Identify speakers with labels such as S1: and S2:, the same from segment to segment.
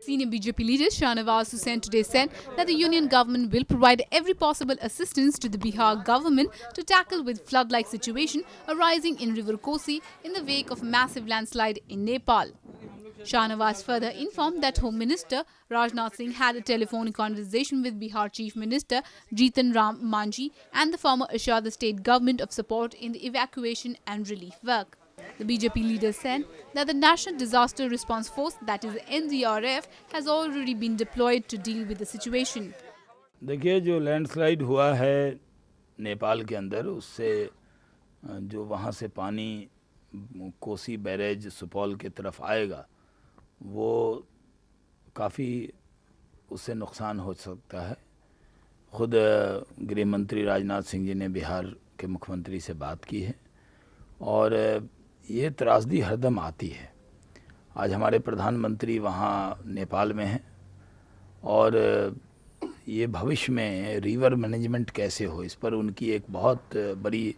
S1: Senior BJP leader Shahnawaz Hussain today said that the union government will provide every possible assistance to the Bihar government to tackle with flood-like situation arising in River Kosi in the wake of massive landslide in Nepal. Shahnawaz further informed that Home Minister Rajnath Singh had a telephonic conversation with Bihar Chief Minister Jitan Ram Manjhi and the former assured the state government of support in the evacuation and relief work. The BJP leader said that the National Disaster Response Force, that is NDRF, has already been deployed to deal with the situation.
S2: देखिए, जो landslide हुआ है नेपाल के अंदर, उससे जो वहाँ से पानी कोसी बैरेज सुपौल के तरफ आएगा, वो काफ़ी उससे नुकसान हो सकता है। खुद गृह मंत्री राजनाथ सिंह जी ने बिहार के मुख्यमंत्री से बात की है और ये त्रासदी हरदम आती है। आज हमारे प्रधानमंत्री वहाँ नेपाल में हैं और ये भविष्य में रिवर मैनेजमेंट कैसे हो, इस पर उनकी एक बहुत बड़ी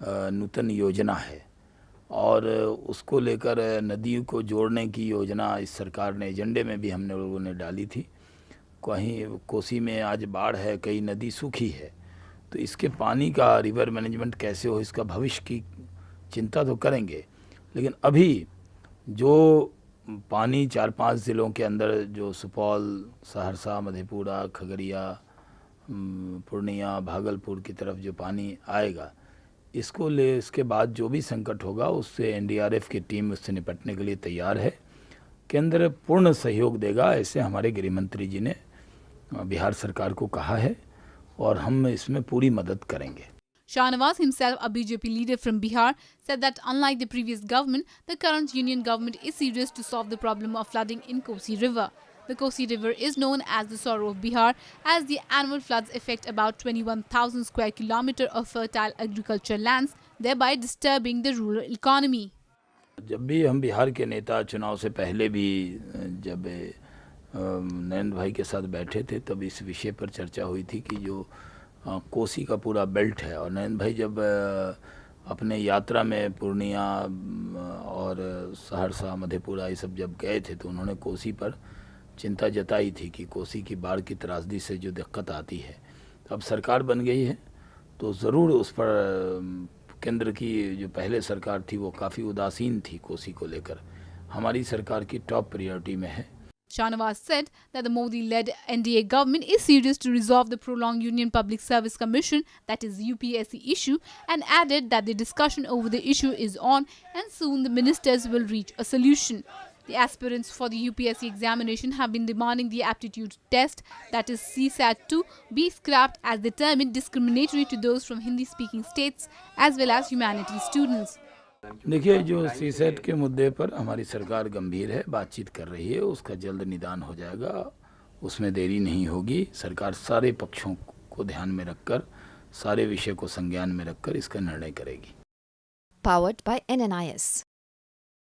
S2: नूतन योजना है और उसको लेकर नदियों को जोड़ने की योजना इस सरकार ने एजेंडे में भी हमने लोगों ने डाली थी। कहीं कोसी में आज बाढ़ है, कई नदी सूखी है, तो इसके पानी का रिवर मैनेजमेंट कैसे हो, इसका भविष्य की चिंता तो करेंगे। लेकिन अभी जो पानी 4-5 ज़िलों के अंदर जो सुपौल, सहरसा, मधेपुरा, खगड़िया, पूर्णिया, भागलपुर की तरफ जो पानी आएगा, इसके बाद जो भी संकट होगा उससे एनडीआरएफ की टीम उससे निपटने के लिए तैयार है। केंद्र पूर्ण सहयोग देगा, ऐसे हमारे गृह मंत्री जी ने बिहार सरकार को कहा है और हम इसमें पूरी मदद करेंगे।
S1: Shahnawaz himself, a BJP leader from Bihar, said that unlike the previous government, the current union government is serious to solve the problem of flooding in Kosi River. The Kosi River is known as the sorrow of Bihar, as the annual floods affect about 21,000 square kilometers of fertile agricultural lands, thereby disturbing the rural economy.
S2: जब भी हम बिहार के नेता चुनाव से पहले भी जब नरेंद्र भाई के साथ बैठे थे, तब इस विषय पर चर्चा हुई थी कि जो कोसी का पूरा बेल्ट है, और नरेंद्र भाई जब अपने यात्रा में पूर्णिया और सहरसा, मधेपुरा ये सब जब गए थे, तो उन्होंने कोसी पर चिंता जताई थी कि कोसी की बाढ़ की त्रासदी से जो दिक्कत आती है। अब सरकार बन गई है तो ज़रूर उस पर केंद्र की जो पहले सरकार थी वो काफ़ी उदासीन थी कोसी को लेकर, हमारी सरकार की टॉप प्रायोरिटी में है।
S1: Shahnawaz said that the Modi-led NDA government is serious to resolve the prolonged Union Public Service Commission, that is UPSC issue, and added that the discussion over the issue is on and soon the ministers will reach a solution. The aspirants for the UPSC examination have been demanding the aptitude test, that is CSAT-2, be scrapped as they term it discriminatory to those from Hindi-speaking states as well as humanities students.
S2: देखिए, जो CSAT के मुद्दे पर हमारी सरकार गंभीर है, बातचीत कर रही है, उसका जल्द निदान हो जाएगा, उसमें देरी नहीं होगी। सरकार सारे पक्षों को ध्यान में रखकर, सारे विषय को संज्ञान में रखकर इसका निर्णय करेगी।
S3: Powered by NNIS.